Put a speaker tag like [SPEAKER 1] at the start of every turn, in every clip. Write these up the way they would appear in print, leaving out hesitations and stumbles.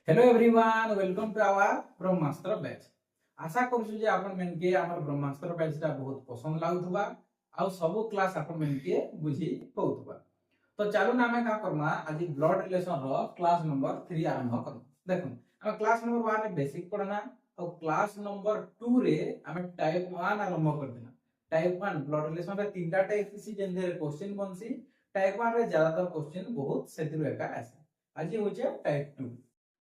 [SPEAKER 1] Hello everyone, welcome to our Brahmastra batch. आशा करूछु जे आपण मन के हमर ब्रह्मास्त्र बैच ता बहुत पसंद लागुथबा आ सब क्लास आपण मन के बुझी होउथबा। तो चालू ना हमें का करना आज ब्लड रिलेशन रो क्लास नंबर 3 आरंभ करम। देखो हम क्लास नंबर 1 रे बेसिक पढ़ना और क्लास नंबर 2 रे हमें टाइप 1 आरंभ कर देना। टाइप 1 ब्लड रिलेशन रे तीनटा टाइप सी जेंदे क्वेश्चन बनसी। टाइप 1 रे ज्यादातर क्वेश्चन बहुत सेतिरु एका आसे। आज होचे टाइप 2।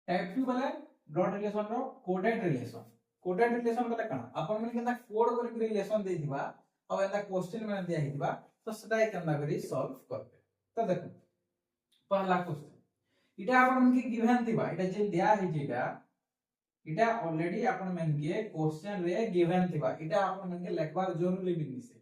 [SPEAKER 1] टाइप 2 बोले ब्लड रिलेशन रो कोडेड रिलेशन। कोडेड रिलेशन बोले काना अपन मन केना कोड करके रिलेशन दे दिबा और एता क्वेश्चन में दिया हिबा तो सदा केना करी सॉल्व करबे। तो देखो पहला क्वेश्चन इटा अपन मन के गिवन दिबा इटा जे दिया हि जेटा इटा ऑलरेडी अपन मन के क्वेश्चन रे गिवन दिबा इटा अपन मन के लिखबार जरूरी भी निसे।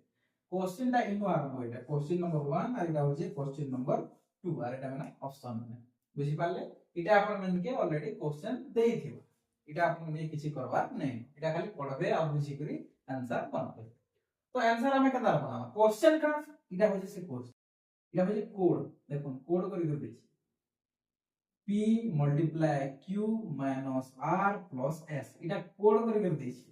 [SPEAKER 1] क्वेश्चन ता इनो आरंभ होइटा क्वेश्चन नंबर 1 और इटा होजे क्वेश्चन नंबर 2 और इटा माने ऑप्शन में बुझी पाले। इटा अपन मन के ऑलरेडी क्वेश्चन देई थिबो इटा अपन मन किछि करबा नै इटा खाली पढबे आ बुझी करी आंसर बनबे। तो आंसर हमें केना बनावा क्वेश्चन का इटा होजे से क्वेश्चन इटा होजे कोड। देखो कोड करी कर देछि p multiply q minus r plus s इटा कोड करी कर देछि।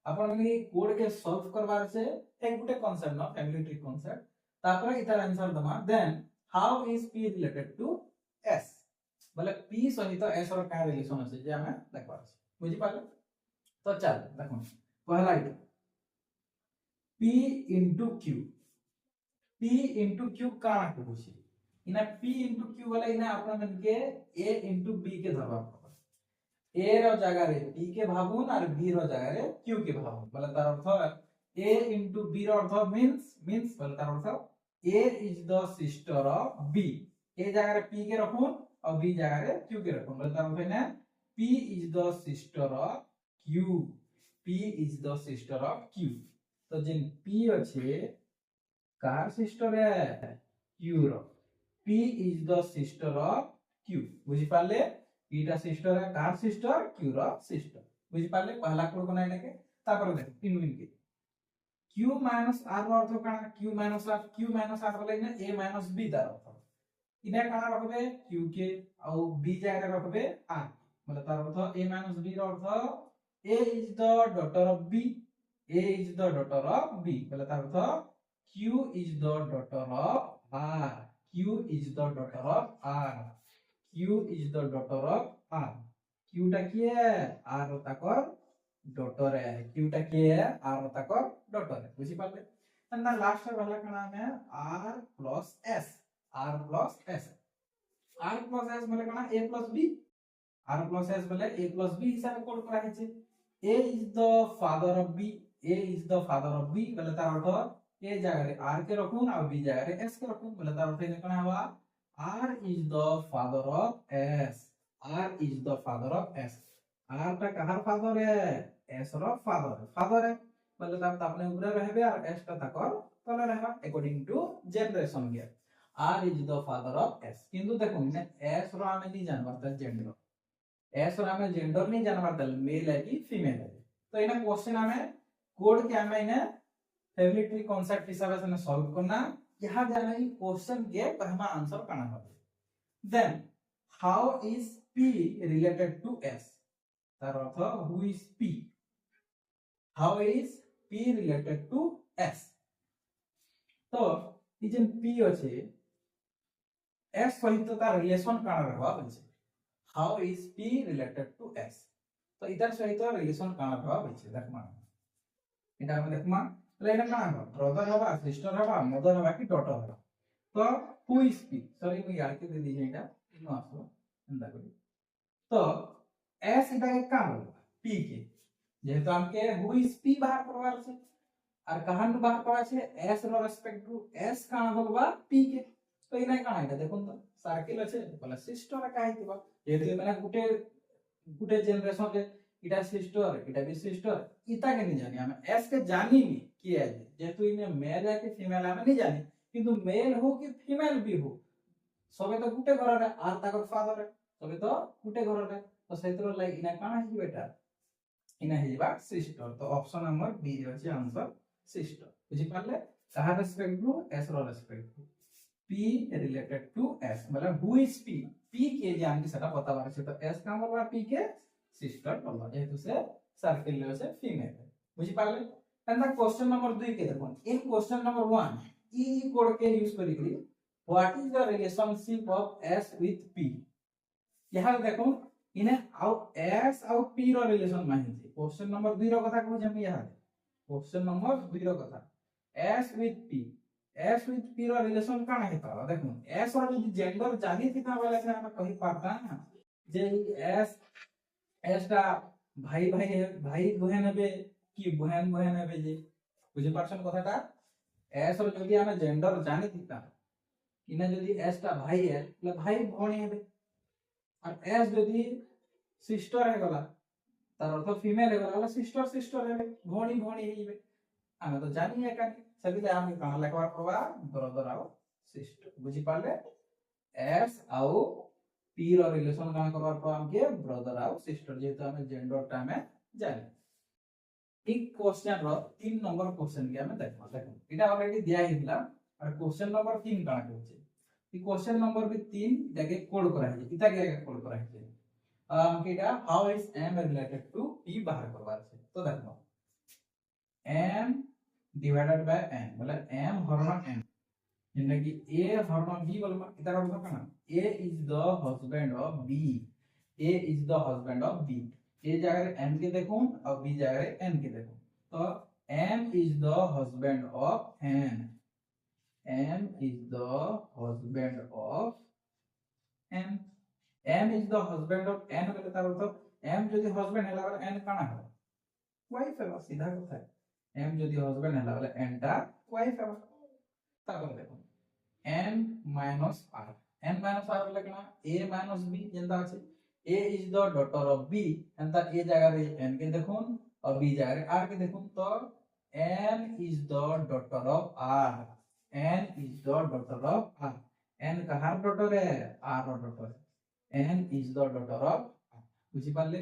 [SPEAKER 1] अपन मन के कोड के सॉल्व करबार से एक गुटे कांसेप्ट न फैमिली ट्री कांसेप्ट तापर इटा आंसर दमा then how is p related to s बोले p सहित s रो का रिलेशन আছে যে আমি দেখবা আছে বুঝি পারলে। তো চল দেখো পহলা item p q p q का कहूছি इना p q वाला इना अपन मन के a b के धरबा a रो जगह रे p के भाबुन और b रो जगह रे q के भाबुन बोले तार अर्थ a b रो अर्थ मींस बोले तार अर्थ a is the sister of b a जगह रे p के रखुन और b जगह रे q के रखुन बोले तार अर्थ है p is the sister of q p is the sister of q। तो जिन p अछि कार सिस्टर है q रो p is the sister of q बुझी पाले। इटा सिस्टर है कार सिस्टर q रो सिस्टर बुझी पाले। पहला कोड बनाइ लेके तापर देख तीन मिनट के q माइनस r रो अर्थ काना q माइनस r बोले ना a माइनस b तार अर्थ इने काना रखबे q के और b जगह रखबे r मतलब तार अर्थ a माइनस b रो अर्थ a is the daughter of b a is the daughter of b मतलब तार अर्थ q is the daughter of r q is the daughter of r q is the daughter of r q टा की है r ताकर daughter है q टा की है r ताकर डॉटर है बुझी पाले। तंदा लास्ट वाला का नाम है r plus s r plus s बोले काना a plus b r plus s बोले a प्लस b हिसाब कोड करा है छे a is the father of b a is the father of b बोले तार अर्थ a जगह रे r के रखुन और b जगह रे s के रखुन बोले तार अर्थ है काना हवा r is the father of s r is the father of s r ता कहार फादर है s रो फादर है बोले तार अपने ऊपर रहबे और s ता ताकर तले रहबा according to generation gap r is the father of s किंतु देखो ने s रो हमें नहीं जानबार त जेंडर s रो हमें जेंडर नहीं जानबार त मेल है कि फीमेल है। तो इना क्वेश्चन हमें कोड के हमें इने फैमिली ट्री कांसेप्ट हिसाब से सॉल्व करना यहां जाना ही क्वेश्चन के पहला आंसर काना होबे। Then how is p related to s तार अर्थ who is p how is p related to s। तो ई जेन p अछि s सहित तार रिलेशन काना रहबा बचे how is p related to s। तो इधर सहित रिलेशन काना रहबा बचे देखमा इटा हम देखमा लेना काना ब्रदर हवा सिस्टर हवा मदर हवा कि डॉटर हवा। तो हु इज p सॉरी मैं यार के दे दीजिए इटा नो आसो अंदा करी। तो s इटा के काम होगा p के जेहेतु हमके हु इज p बाहर करवार छे और कहां बाहर करवा छे s रो रेस्पेक्ट टू s काना होगा p के। तो इना काना इटा देखुन तो सर्किल আছে বলে সিস্টার কাই দিবা যেহেতু মানে গুটে জেনারেশন রে এটা সিস্টার এটা বি সিস্টার ইতা के नहीं जानी हम s के जानी नहीं कि है जेहेतु इने मेल है कि फीमेल हम नहीं जानी किंतु मेल हो कि फीमेल भी हो सबे तो गुटे घर रे आर ताकर फादर है सबे तो गुटे घर रे तो सेतर लाई इना काना ही बेटा इना हेबा सिस्टर। तो ऑप्शन नंबर बी रे अछि आंसर सिस्टर बुझी पाले। कहा रेस्पेक्ट टू s रो respect to p related to s मतलब हु इज p p के जे हमके सेटा पता बार छै तो s का बोलबा p के सिस्टर बोलबा जेहेतु से सर्किल ले से फीमेल है बुझि पाले एंड क्वेश्चन नंबर 2 के देखो इन क्वेश्चन नंबर 1 ई कोड के यूज करी what is the relationship of s with p यहाँ देखो इने आउ s आउ p रो रिलेशन माहिन छै क्वेश्चन नंबर 2 रो कथा कहू हम यहाँ क्वेश्चन नंबर 2 रो कथा s विथ p रो रिलेशन काना हेता देखो s रो यदि जेंडर जानी थिता वाला से हम कहि पाता ना जे s टा भाई भाई है भाई बहन हेबे कि बहन बहन हेबे जे बुझे पारछन कथाटा s रो यदि हम जेंडर जानी थिता इने यदि s टा भाई है मतलब भाई भौणी हेबे और s यदि सिस्टर है गला तार अर्थ फीमेल है गला सिस्टर सिस्टर है भौणी भौणी हेबे हमें तो जानी है कानी सभी हम काना लिखवा पड़वा ब्रदर आउ सिस्टर बुझी पाले s आउ p रो रिलेशन काना करवा पड़वा हमके ब्रदर आउ सिस्टर जेतो हम जेंडर टा में जानी एक क्वेश्चन रो 3 नंबर क्वेश्चन के हमें देखो इटा ऑलरेडी दिया हिला और क्वेश्चन नंबर 3 काना कहूचे ई क्वेश्चन नंबर भी 3 देखे कोड करा है इता के कोड करा है हमके इटा how is m related to p बाहर करवा छै तो देखो m divided by n मतलब m हरण n यानी कि a हरण b बोलमा इतार अर्थ काना a is the husband of b a is the husband of b a जगह रे m के देखो और b जगह रे n के देखो तो m is the husband of n m is the husband of n m is the husband of n बोले तार अर्थ m यदि हस्बैंड हैला वाला n काना है वाइफ है सीधा कथा है m यदि हस्बैंड हैला वाला n टा वाइफ है तापर देखो n minus r n minus r बोले कना a minus b जेंदा আছে a is the daughter of b एंता a जगह रे n के देखुन और b जगह रे r के देखुन तो n is the daughter of r n is the daughter of r n कहार डॉटर है r रो daughter n is the daughter of r बुझी पाले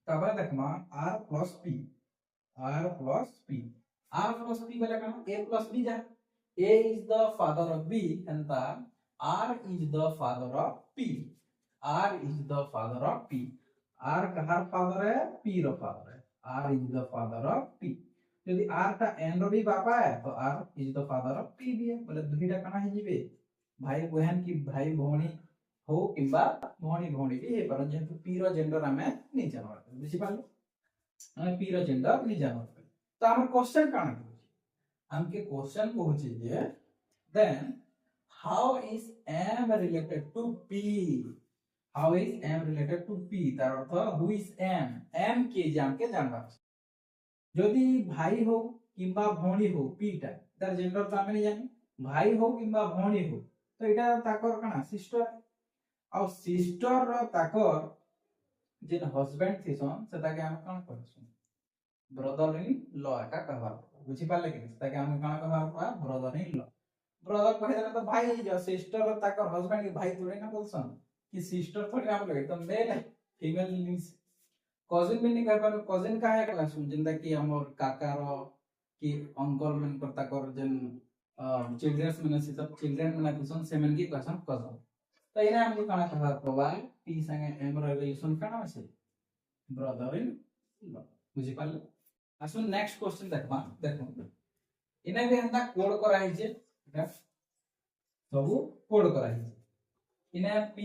[SPEAKER 1] तबरा देखमा r plus p r plus p बोले कना a plus b जा a is the father of b एंता r is the father of p r is the father of p r Kahar father है p रो father है r is the father of p यदि r टा n रो भी बापा है तो r is the father of p भी है बोले दुहीटा कना है जीबे भाई बहन की भाई भौणी हो किबा भौणी भौणी भी है पर जेहेतु p रो जेंडर हमें नहीं जानवर बुझी पाले हमें p रो जेंडर नहीं जानवर तो हमर क्वेश्चन काना कहू हमके क्वेश्चन कहू जे then how is m related to p how is m related to p तार अर्थ who is m के जे हमके जानबा যদি ভাই हो কিংবা ভৌणी हो p টা তার জেন্ডার তো আমি জানি ভাই हो কিংবা ভৌणी हो তো এটা তাকর কানা সিস্টার আর সিস্টার র তাকর যে হাজবেন্ড থিসন সেটাকে আমি কানা কইছু ব্রাদার ইন ল একা কহবা বুঝি পারলে কি সেটাকে আমি কানা কহবা ব্রাদার ইন ল ब्रदर कहे देना तो भाई जो सिस्टर और ताकर हस्बैंड के भाई थोड़ी ना बोलसन कि सिस्टर थोड़ी ना बोले तो मेल फीमेल मींस कजिन भी नहीं कह पर कजिन का है क्लास में जिंदा कि हमर काका रो कि अंकल मन करता कर जन चिल्ड्रंस में से सब चिल्ड्रन में ना सेमन की क्लास हम कजन तो इने हम काना कहा प्रवा पी संगे एम रिलेशन काना আছে ब्रदर इन बुझी पाले আসুন नेक्स्ट क्वेश्चन देखबा देखो इने भी हम कोड करा है जे सब कोड करा है इने $p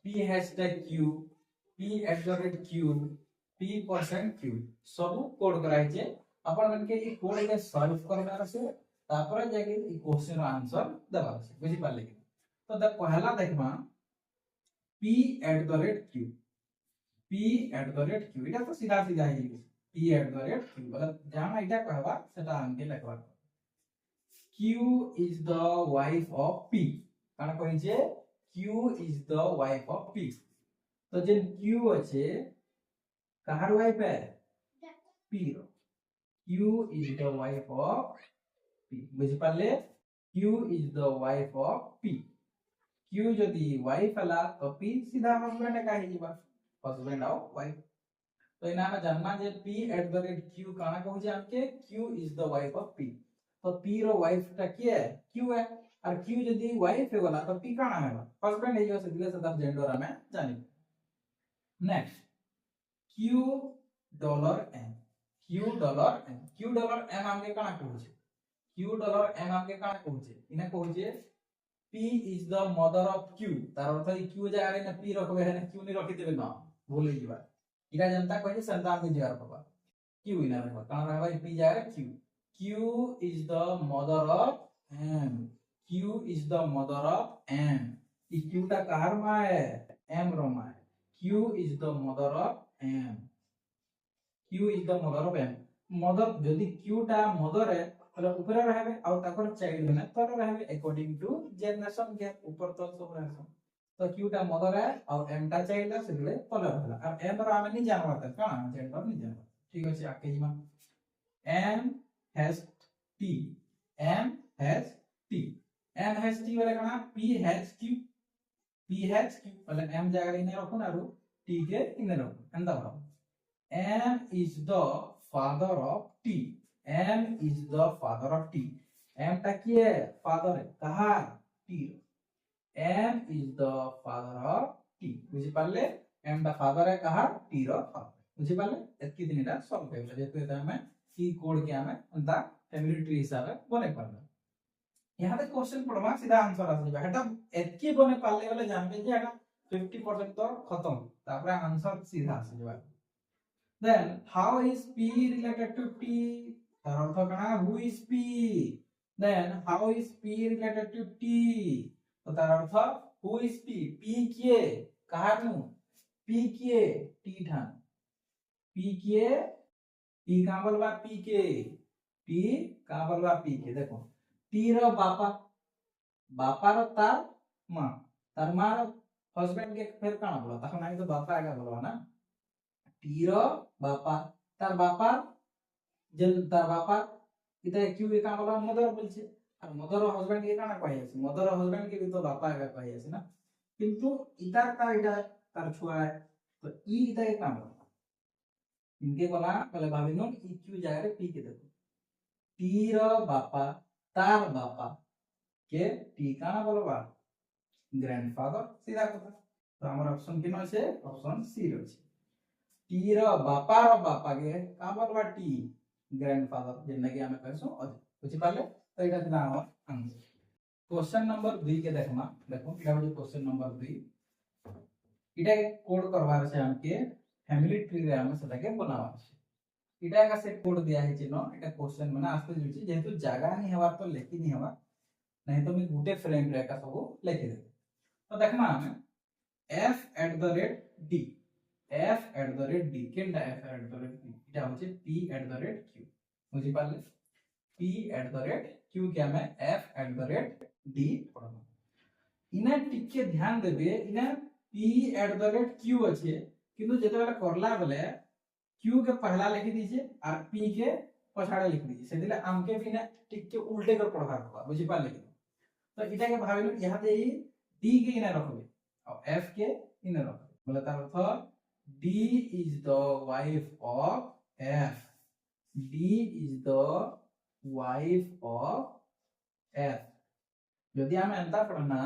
[SPEAKER 1] p hashtag q p@q p%q सब कोड करा है अपन मन के ई कोड के सॉल्व करना আছে तापर जाके ई क्वेश्चन रो आंसर देबा আছে बुझी पाले कि तो द पहला देखबा p@q p@q इटा तो सीधा सीधा है p@q मतलब जाना इटा कहबा सेटा हमके लिखबा Q is the wife of P काना कहि जे Q is the wife of P तो जेन Q আছে কাহার ওয়াইফ है P row Q is the wife of P বুঝি পারলে Q is the wife of P Q যদি ওয়াইফ हला तो P सीधा हस्बैंड का ही जीवा हस्बैंड और वाइफ तो इना में जानना जे p@q काना कहू जे हमके Q is the wife of P तो p रो वाइफ टा के है q है और क्यू जदी वाइफ हे गला तो पी काना हेबा हस्बैंड हे जो से दिले से तार जेंडर हमें जानि next Q dollar M Q dollar M हमके काना कहू छे क्यू डॉलर एम हमके काना कहू छे इने कहू छे P is the mother of Q तार अर्थ है Q जागा ने P रखबे है Q नहीं रखि देबे ना भूल जीवा इरा जनता कहै छै संतान के जगह रखबा Q इना रखबा काना रहबा P जागा Q Q is the mother of M Q is the mother of M E Q टा कार मा है M रो मा है Q is the mother of M Q is the mother of M mother यदि Q टा mother है তাহলে উপরে रहबे और ताकर चाइल्ड ने तले रहबे अकॉर्डिंग टू जनरेशन गैप ऊपर तक सब रहबे तो Q टा मदर है और M टा चाइल्ड है सेले तले रहला और M रो हमें नहीं जानबा त काना जेंडर नहीं जानबा ठीक अछि आके जिमा M has T M has T M has T वाला काना P has Q वाला M जागा इने रखो ना T के इने रखो एंदा भाव M is the father of T M is the father of T M टा की है father है कहा T M is the father of T बुझी पाले M टा father है कहा T रो father बुझी पाले एतकी दिन एटा सॉल्व करबे जेतु एटा हमें की कोड के हमें अंता फैमिली ट्री हिसाब से बने पाले यहां पे क्वेश्चन पढ़वा सीधा आंसर आ जाबे एटा एतकी बने पाले वाले जानबे जे एटा 50% तो खत्म तापर आंसर सीधा आ जाबे then how is P related to T तार अर्थ कना who is P then how is P related to T तो तार अर्थ who is P किए कहानु P किए T ठान P किए P का बोलबा P के P का बोलबा P के देखो T रो बापा रो तार मां रो हस्बैंड के फिर काना बोला तखन नहीं तो बापा आगे बोलबा ना T रो बापा तार बापा इता क्यू के काम वाला मदर बोलछे और मदर और हस्बैंड के काना कहि আছে मदर और हस्बैंड के भी तो बापा का कहि আছে ना किंतु इतार का इटा तार छुआ है तो ई इता के काम इनके कोना पहले भाबिनो ई क्यू जागा रे पी के देखो टी रो बापा तार बापा के टी काना बोलबा ग्रैंडफादर सीधा कथा तो हमर ऑप्शन किनो छै ऑप्शन सी रो छै टी रो बापा के का बोलबा टी ग्रैंडफादर जेना कि हमें कहसो बुझि पाले तो एटा थिला हमर आंसर क्वेश्चन नंबर 2 के देखमा देखो इटा हो क्वेश्चन नंबर 2 इटा कोड करवार छै हमके फैमिली ट्री रे हम सेटा के बनावा छै इटा का सेट कोड दिया है चिनो इटा क्वेश्चन बना आस्ते जुछि जेहेतु जागा नहीं हवा तो लेखि नहीं हवा नहीं तो मैं गुटे फ्रेम रे का सब लिखि दे तो देखमा हमें f@d f@d केनडा f@d इटा होचे p@q बुझि पाले p@q के हमें f@d पढ़बो इने टिके ध्यान देबे इने p@q अछि किंतु जेते बेला करला बेले q के पहला लिखि दीजिए और p के पछाड़े लिखि दीजिए सेदिले हमके भी ने टिके उल्टे कर पढ़वा होगा बुझि पाले तो इटा के भाबिलो यहां दे d के इने रखबे और f के इने रखबे बोले तार अर्थ D is the wife of F. D is the wife of F. यदि हमें अंतर पढ़ना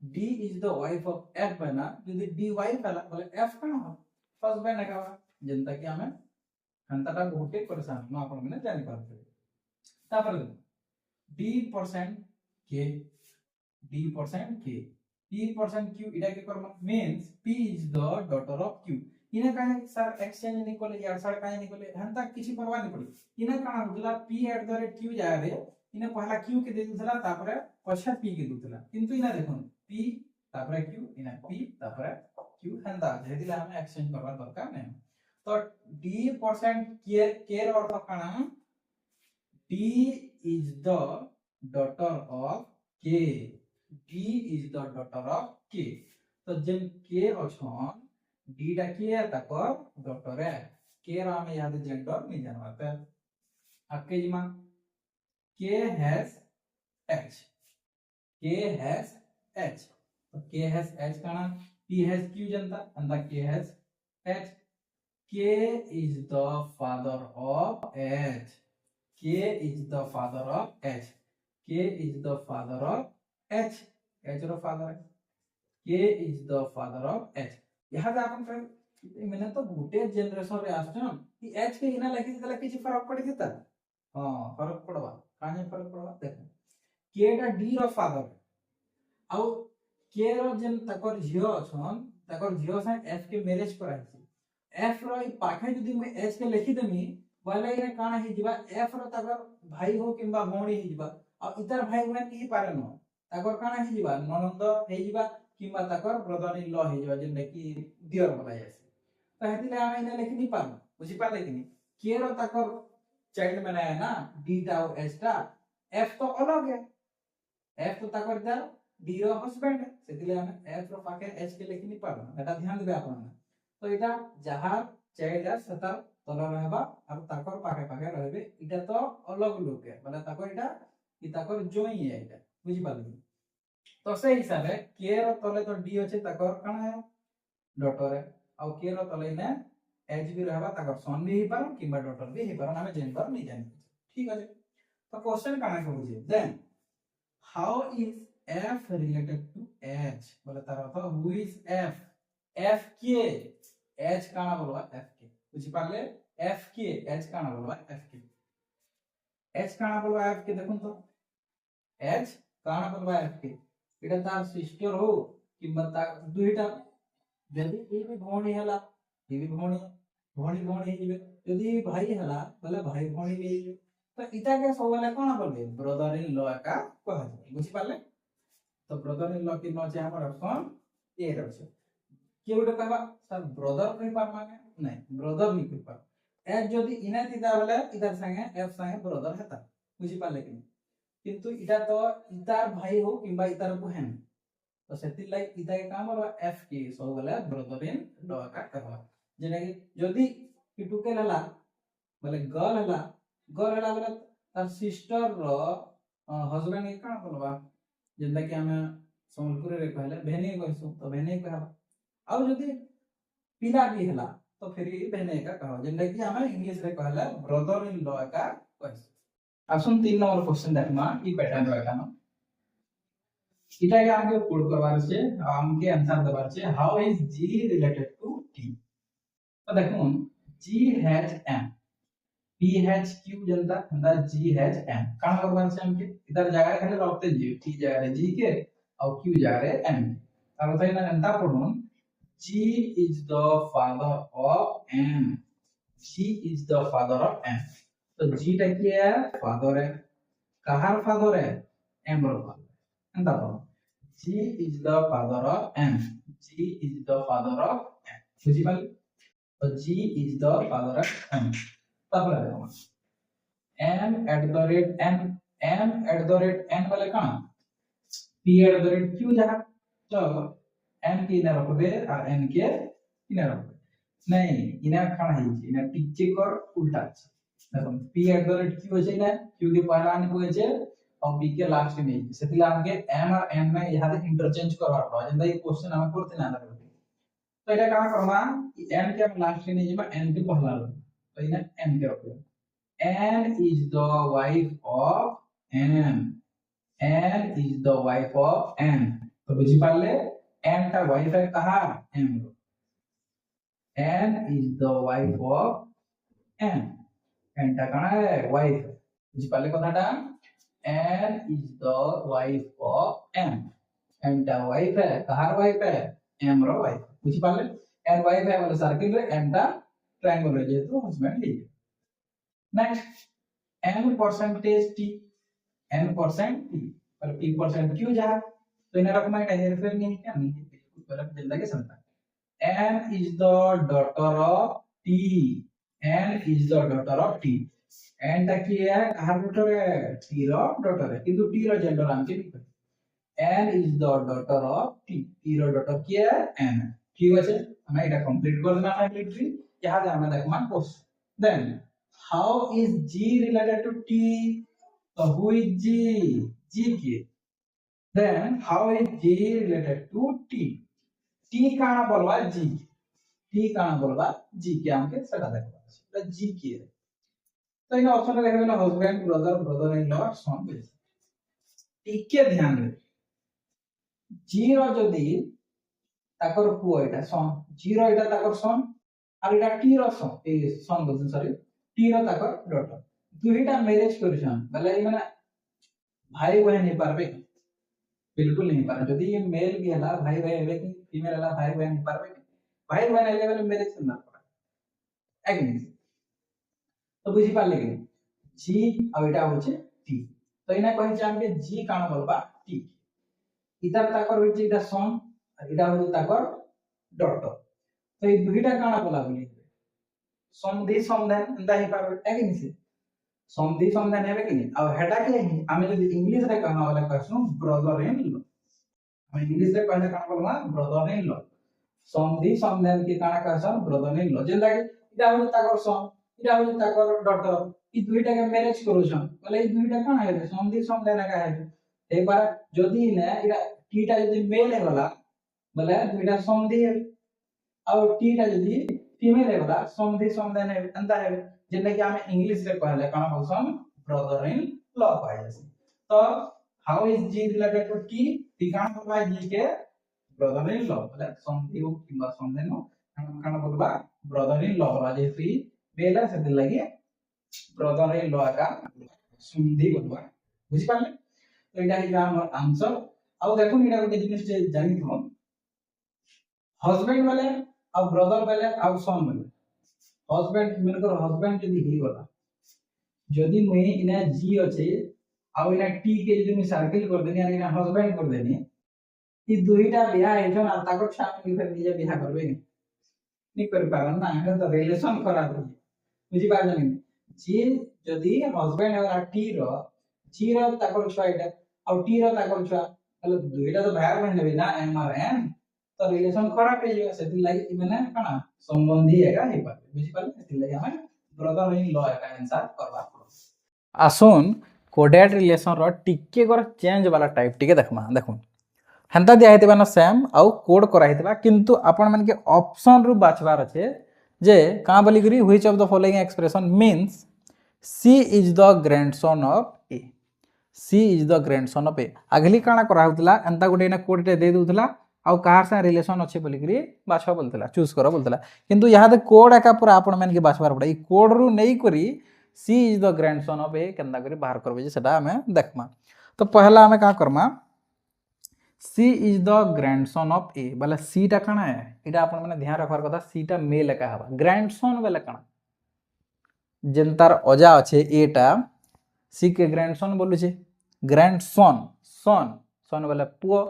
[SPEAKER 1] D is the wife of F बना यदि D wife है बोले F कहाँ हो हस्बैंड है क्या जनता की हमें अंतरा बहुत ही परेशान ना अपन में जाने पाते तापर D% Q इटा के कर्म means P is the daughter of Q इने काहे सर एक्सचेंज निकले या सर काहे निकले हंता किछि परवाह नहीं पड़ी इने काना होतला p@q जाय रे इने पहला q के दे दिसला तापरे पछा p के दुतला किंतु इना देखो p तापरे q इना p तापरे q हंता जेदिला हम एक्सचेंज करबा दरकार नै तो d% के रो अर्थ काना d is the daughter of k d is the daughter of k तो जेन k अछन D टा की है ताकर डॉक्टर है के रा में याद जेंडर नहीं जानवाते आपके जिमा K has H तो K has H काना P has Q Janata अंदा K has H K is the father of H K is the father of H K is the father of H H रो father है के is the father of H यहाँ पे अपन कह मैंने तो गुटे generation रे आछन कि एच के इना लिखि देला किछि फरक पड़ी देता हां फरक पड़वा काने फरक पड़वा देखो के टा डी रो फादर आउ के रो जेन तकर झियो अछन तकर झियो से एफ के मैरिज कराइछि एफ रो ई पाखे जदी मैं एच के लिखि देमी बोले इने काना हि जिबा एफ रो तकर भाई हो किंबा भौणी हि जिबा आ इतर भाई गुना की पारे न तकर काना हि जिबा ननंद हे जिबा किंबा तकर ब्रदर इन लॉ हे जिबा जेन कि दियर बोला जायसे तो हेतिले आमे इने लिखि नि पारना बुझि पाले कि नि के रो तकर चाइल्ड में है ना डी टा और एच टा एफ तो अलग है एफ तो तकर दा डी रो हस्बैंड है सेतिले आमे एफ रो पाके एच के लिखि नि पारना एटा ध्यान देबे आपन तो एटा जहार चाइल्ड है सता तल रहबा और ताकर पाके पाके रहबे इटा तो अलग लोग है माने ताकर इटा इ ताकर जोई है इटा बुझि पाले तो से हिसाब है के रो तले तो डी होचे ताकर काना है डॉटर है और के रो तले ने एच भी रहबा ताकर सन भी ही पारन किबा डॉटर भी ही पारन हमें जेन पर नहीं जानि ठीक है तो क्वेश्चन काना को बुझे then how is F related to H बोले तार अर्थ हु इज एफ एफ के एच काना बोलबा एफ के बुझि पाले एफ के एच काना बोलबा एफ के एच काना बोलबा एफ के देखुन तो एच काना बोलबा एफ के इटा तार सिस्टर हो किबा ता दुईटा जदी ए भी भौणी हला ए भी भौणी भौणी भौणी हिबे जदी भाई हला बोले भाई भौणी भी हिबे तो इटा के सबले कोन बोलबे ब्रदर इन लॉ का कहा जाय बुझि पाले तो ब्रदर इन लॉ के न जे हमर ऑप्शन ए रहছে के उडे कहबा सर ब्रदर कहि पार माने नहीं ब्रदर नहीं कहि पार एफ जदी इना दिदा बोले इधर संगे एफ संगे ब्रदर हेता बुझि पाले कि किंतु इटा तो इतार भाई हो किबा इतार बहन तो सेति लाइक इता के काम बोलबा एफ के सब बोले ब्रदर इन लॉ का कहबा जेने कि जदी किटुके हला बोले गर्ल हला बोले तार सिस्टर रो हस्बैंड के काना बोलबा जेंदा कि हमें संबलपुर रे कहले भेनी कहसु तो भेनी कहबा आउ जदी पिला भी हला तो फिर भेनी का कहबा जेंदा कि हमें इंग्लिश रे कहले ब्रदर इन लॉ का कहसु आसुन 3 नंबर क्वेश्चन देखमा ई पैटर्न रो एकानो इटा के आगे कोड करवार छे हमके आंसर देबार छे how is G related to T तो देखुन G has M P has Q जनता अंदर जी हैज एम कान करवार छे हमके इधर जगह खाली रखते जी टी जगह रे जी के और क्यू जगह रे एम अब तो इना जनता पढुन G is the father of M G is the father of M तो जी टा की है फादर है कहार फादर है एम रो फादर अंता तो G is the father of M G is the father of M बुझी पाली तो G is the father of M तब देखो m@n वाले कहां p@q जहां चलो m के इना रखबे और n के इना रखबे नहीं इना कहां है इना टीचे कर उल्टा देखो p@q है ना q के पहला आने को है और b के लास्ट में सेतिला हमके m और n में यहां से इंटरचेंज करवा पड़ा जेंदा ये क्वेश्चन हम करते ना तो एटा का करबा n के हम लास्ट में जेबा n के पहला तो इना n के रखबे Anne is the wife of Anne. Anne is the wife of Anne. तो बुझी पाले Anne का wife है कहा Anne row Anne is the wife of Anne. Anne का कहाँ है wife बुझी पाले कौन था Anne is the wife of Anne. Anne का wife है कहाँ wife है Anne रो wife बुझी पाले Anne wife है वाले सर्किल रे Anne का triangle रे जे तो husband ही next n percentage t n percent t और p परसेंट q जा तो इन्हें रखना है हेरफेर नहीं क्या नहीं बिल्कुल गलत जिंदगी संता n is the daughter of t n is the daughter of t n ता की है कहार डॉटर है t रो डॉटर है किंतु t रो जेंडर आमके नहीं n is the daughter of t रो डॉटर की है n ठीक है हमें এটা कंप्लीट कर देना है लिटरी यहां से हमें देखना question then how is g related to t so who is g g के then how is g related to t t काना बोलबा g t काना बोलबा g के हमके सेटा देखबा तो g के तो इन ऑप्शन रे देखबेला husband brother brother in law son बेस t के ध्यान दे जी रो जदी ताकर पुओ एटा सन जी रो एटा ताकर सन और एटा टी रो सन ए सन बोल सॉरी टी रो ताकर डॉटर दुईटा मैरिज करछन भले ई माने भाई बहन नहीं पारबे बिल्कुल नहीं पारे जदी ये मेल भी हला भाई बहन हेबे कि फीमेल हला भाई बहन नहीं पारबे भाई बहन हेले बेले मैरिज करना पड़ा एक मिनिट तो बुझी पाले कि जी आ एटा होचे टी तो इना कहि जे हमके जी काना बोलबा टी इधर ताकर होचे इटा सन और इटा होचे ताकर डॉटर तो ये दुईटा काना बोला बोली संधि संधान एंदा ही पारबे एक मिनिट संधि संधान हेबे कि नहीं आ हेडा के आमे जदी इंग्लिश रे कहना वाला कहसु ब्रदर इन लॉ हम इंग्लिश रे कहले काना बोलबा ब्रदर इन लॉ संधि संधान के काना कहसन ब्रदर इन लॉ जेंदा के इटा होचे ताकर सन इटा होचे ताकर डॉटर ई दुईटा के मैरिज करूछन बोले ई दुईटा काना हेबे संधि संधान का हेबे एक बार जदी ने इटा टीटा जदी मेल हे वाला बोले दुईटा संधि हेबे और टीटा जदी फीमेल हे वाला संधि संधान हेबे अंदा हेबे जेने कि हमें इंग्लिश रे कहले काना बोलसन ब्रदर इन लॉ कहले तो how is G related to T T काना बोलबा जी के ब्रदर इन लॉ बोले संधि किबा संधान काना बोलबा ब्रदर इन लॉ बोला जे फ्री मेल है से लगे ब्रदर इन लॉ का संधि बोलबा बुझि पाले तो एटा ही हमर आंसर आ देखो एटा गोटे जिनिस जानि थो हस्बैंड वाले और ब्रदर वाले और सन वाले हस्बैंड मेनकर हस्बैंड जदी ही गला जदी मुई इना जी अछि आ इना टी के जदी मुई सर्किल कर देनी आ इना हस्बैंड कर देनी ई दुईटा बियाह हेजन आ ताको स्वामी फिर निजे बियाह करबे नि कर पालन ना है तो रिलेशन खराब हो बुझी पाजनी जी जदी हस्बैंड और टी रो जी रो ताको छुआइटा और टी रो ताको छुआ मतलब दुईटा तो भाई बहन हेबे ना एम और एन तो रिलेशन खराब हे जो सेति लागि माने कना संबंधी हेगा हे पाले बुझी पाले सेति लागि हम ब्रदर इन लॉ का आंसर करबा आसुन कोडेड रिलेशन रो टिके कर चेंज वाला टाइप टिके देखमा देखो हेंता दिया हेतिबा ना सेम आउ कोड करा हेतिबा किंतु आपण मन के ऑप्शन रु बाछबार अछि जे का बोली करी which of the following expression means C is the grandson of A C is the grandson of A अगली काना करा होतला एंता गोटे ना कोड टे दे दुतला आउ कहार से रिलेशन अच्छे बोली करी बाछवा बोलतला चूज करो बोलतला किंतु यहाँ दे कोड एका पूरा आपण मन के बाछबार पड़ा ई कोड रु नहीं करी सी इज द ग्रैंडसन ऑफ ए केंदा करी बाहर करबे जे सेटा हमें देखमा तो पहला हमें का करमा सी इज द ग्रैंडसन ऑफ ए बोले सी टा काना है इटा आपण माने ध्यान रखवार कथा सी टा मेल का हवा ग्रैंडसन बेले काना जेंतार अजा अच्छे एटा सी के ग्रैंडसन बोलु छे ग्रैंडसन सन सन बोले पुओ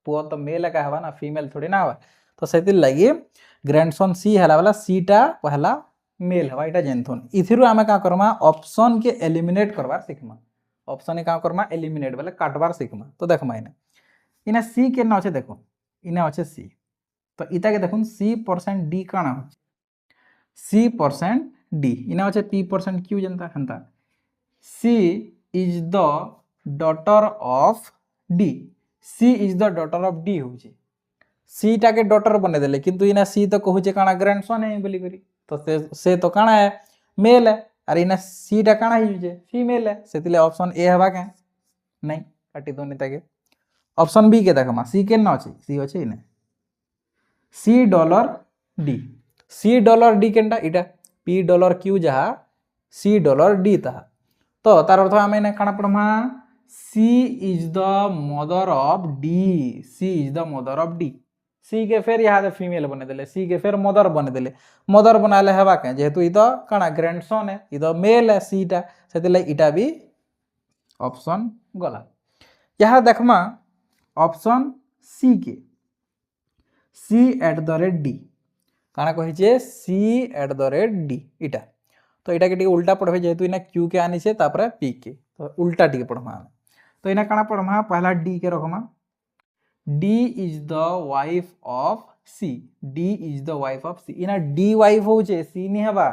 [SPEAKER 1] पुओ तो मेल का हवा ना फीमेल थोड़ी ना हवा तो सेति लागि ग्रैंडसन सी हला वाला सी टा पहला मेल हवा इटा जेंथुन इथिरु हमें का करमा ऑप्शन के एलिमिनेट करबार सिखमा ऑप्शन का करमा एलिमिनेट बोले काटबार सिखमा तो देखमा इना सी केना अच्छे देखो इना अच्छे सी तो इता के देखुन C% D काना हो C% D इना अच्छे P% Q Janata हंता C is the daughter of D C is the daughter of D हो जे C टा के डॉटर बने देले किंतु इना C तो कहू जे काना ग्रैंडसन है बोली करी तो से तो काना है मेल है अरे इना C टा काना ही जे फीमेल है सेतिले ऑप्शन ए हवा के नहीं काटी दो निता के ऑप्शन बी के देखमा सी के ना अछि सी अछि इने $C केनटा इटा $P जहा $C ता तो तार अर्थ आमे ने काना पढमा C is the mother of D C is the mother of D C के फिर यहाँ फीमेल बने देले C के फिर मदर बने देले मदर बनाले हेबा के जेहेतु इ तो काना ग्रैंडसन है इ तो मेल है C टा सेतिले इटा भी ऑप्शन गला यहाँ देखमा ऑप्शन सी के C@D काना कहि जे C@D इटा तो इटा के टी उल्टा पढ़बे जेहेतु इना Q के आनी छे तापर P के तो उल्टा टी पढ़मा तो इना काना पढ़मा पहला D के Rakhma D is the wife of C D is the wife of C इना D वाइफ हो जे C नि हबा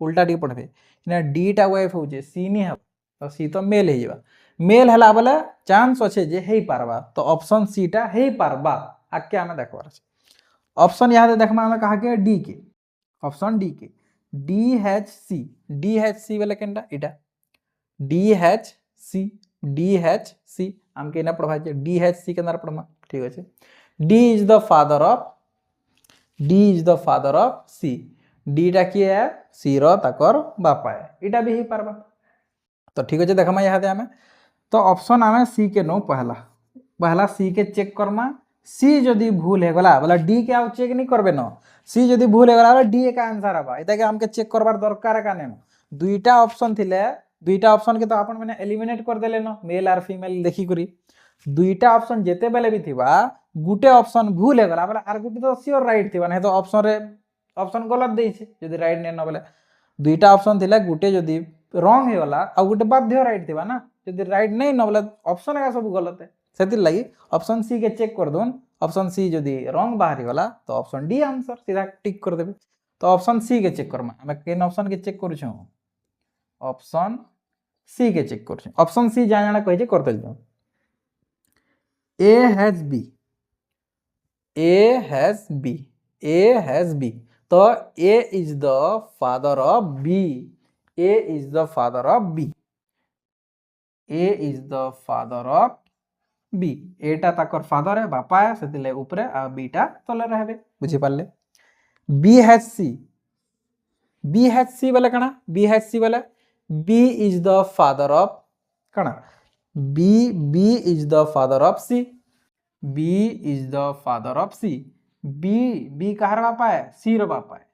[SPEAKER 1] उल्टा टी पढ़बे इना D टा वाइफ हो जे C नि हबा तो C तो मेल हे जेबा मेल हला बोले चांस अच्छे जे हे पारबा तो ऑप्शन सी टा हे पारबा आके हमें देखबार अछि ऑप्शन यहाँ देखमा हमें कहा के डी के ऑप्शन डी के DHC वाला केनटा इटा DHC हमके ना पढ़वा DHC के अंदर पढ़मा
[SPEAKER 2] ठीक अच्छे D is the father of C D टा किए है सी रो ताकर बापा है इटा भी ही पारबा तो ठीक अच्छे देखमा यहाँ आमे तो ऑप्शन आमे सी के नो पहला सी के चेक करमा सी जदि भूल है गला बोला डी के आउ चेक नहीं करबे न सी जदि भूल है गला डी का आंसर आबा इता के हमके चेक करबार दरकार का ने दुईटा ऑप्शन थिले दुईटा ऑप्शन के तो आपण माने एलिमिनेट कर देले न मेल और फीमेल देखि करी दुईटा ऑप्शन जेते बेले भी थिबा गुटे ऑप्शन भूल है गला बोला आर गुटे तो श्योर राइट थिबा नै तो ऑप्शन गलत देइछे जदि राइट नै न बोले दुईटा ऑप्शन थिले गुटे जदि रॉन्ग हे गला आ गुटे बाध्य राइट थिबा ना जदि राइट नै न बोले ऑप्शन का सब गलत है सेतिर लागि ऑप्शन सी के चेक कर दोन ऑप्शन सी जदि रॉन्ग बाहरी गला तो ऑप्शन डी आंसर सीधा टिक कर देबे तो ऑप्शन सी के चेक करमा हम केन ऑप्शन के चेक करू छ ऑप्शन सी के चेक करू छ ऑप्शन सी जाना कहि जे करते जाओ ए हैज बी तो A is the father of B A is the father of B एटा ताकर फादर है बापा है सेतिले ऊपरे आ बीटा तले रहबे बुझी पाले बी हैज सी बोले कणा बी बोले B is the father of कणा B is the father of C B कहार बापा है सी रो बापा है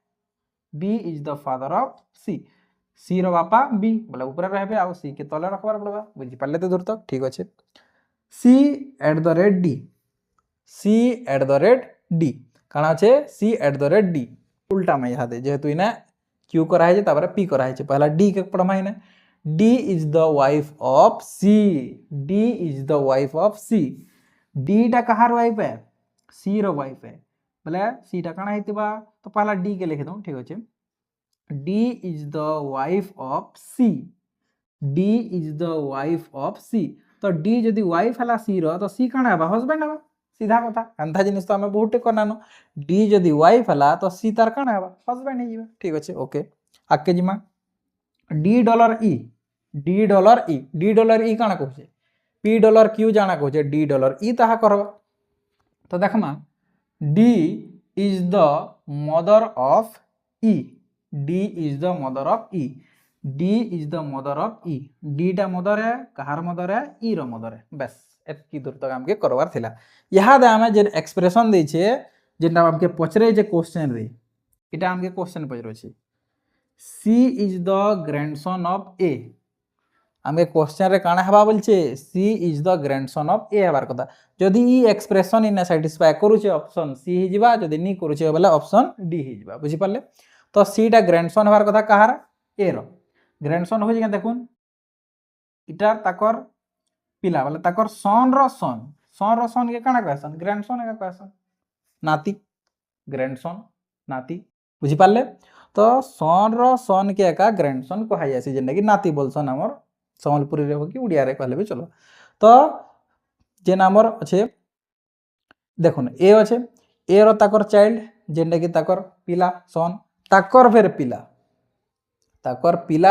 [SPEAKER 2] B is the father of C रो बापा बी बोले ऊपरे रहबे आ सी के तले रखबार पड़बा बुझी पाले तो दूर तक ठीक अच्छे सी एट द रेट डी काना छे सी एट द रेट डी उल्टा में यहाँ दे जेहेतु इने क्यू करा है तापर पी करा है पहला डी के पढ़मा इने D is the wife of C D टा कहार वाइफ है सी रो वाइफ है बोले सी टा काना हेतिबा तो पहला डी के लिख दो ठीक अच्छे D is the wife of C तो डी जदि वाइफ हला सी रो तो सी काना हबा हस्बैंड हबा सीधा कथा अंधा जिनिस तो हमें बहुत करना डी जदि वाइफ हला तो सी तार काना हबा हस्बैंड ही जीवा ठीक अच्छे ओके आके जिमा $E काना कहछे $P जाना कहछे $E ताहा करबा तो देखमा D is the mother of E D टा मदर है कहार मदर है ई रो मदर है बस एतकी दूर तक हमके करवार थिला यहाँ दे हमें जे एक्सप्रेशन दे छे जेटा हमके पचरे जे क्वेश्चन रे इटा हमके क्वेश्चन पचरो छे सी इज द ग्रैंडसन ऑफ ए हमें क्वेश्चन रे काना हबा बोलछे सी इज द ग्रैंडसन ऑफ ए हबार कथा जदि ई एक्सप्रेशन इने सैटिस्फाई करूछे ऑप्शन सी ही जिबा जदि नी करूछे बोले ऑप्शन डी ही जिबा बुझी पाले तो सी टा ग्रैंडसन हबार कथा कहार ए रो ग्रैंडसन हो जे देखुन इटा ताकर पिला बोले ताकर सन रो सन के काना कहसन ग्रैंडसन का कहसन नाती ग्रैंडसन नाती बुझी पाले तो सन रो सन के का ग्रैंडसन कहा जायसी जेना कि नाती बोलसन हमर संबलपुरी रे हो कि उड़िया रे कहले भी चलो तो जे नामर अच्छे देखुन ए अच्छे ए रो ताकर चाइल्ड जेना कि ताकर पिला सन ताकर फिर पिला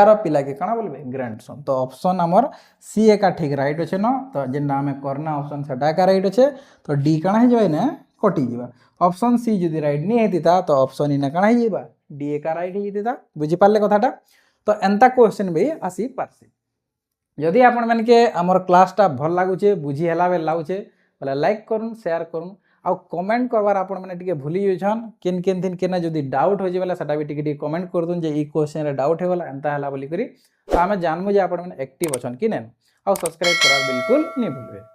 [SPEAKER 2] रो पिला के काना बोलबे ग्रैंडसन तो ऑप्शन हमर सी एका ठीक राइट अच्छे न तो जेना हमें करना ऑप्शन सेटा का राइट अच्छे तो डी काना हे जबे ने कटि जीवा ऑप्शन सी जदि राइट नहीं हेतिता तो ऑप्शन इन काना हे जीवा डी एका राइट हे जेतिता बुझी पाले कथाटा तो एंता क्वेश्चन भी आसी पारसी जदि आपण मन के हमर क्लासटा भल लागुचे बुझी हेला बे लागुचे बोले लाइक करूँ शेयर करूँ आउ कमेंट करवार आपण मैंने टिके भूली जाछन केन केन दिन केना जदि डाउट हो जेबला सेटा भी टिके कमेंट कर दून जे ई क्वेश्चन रे डाउट हेगला एंता हला बोली करी तो हमें जानमु जे आपण मैंने एक्टिव अछन कि नै आउ सब्सक्राइब करवा बिल्कुल नहीं भूलबे।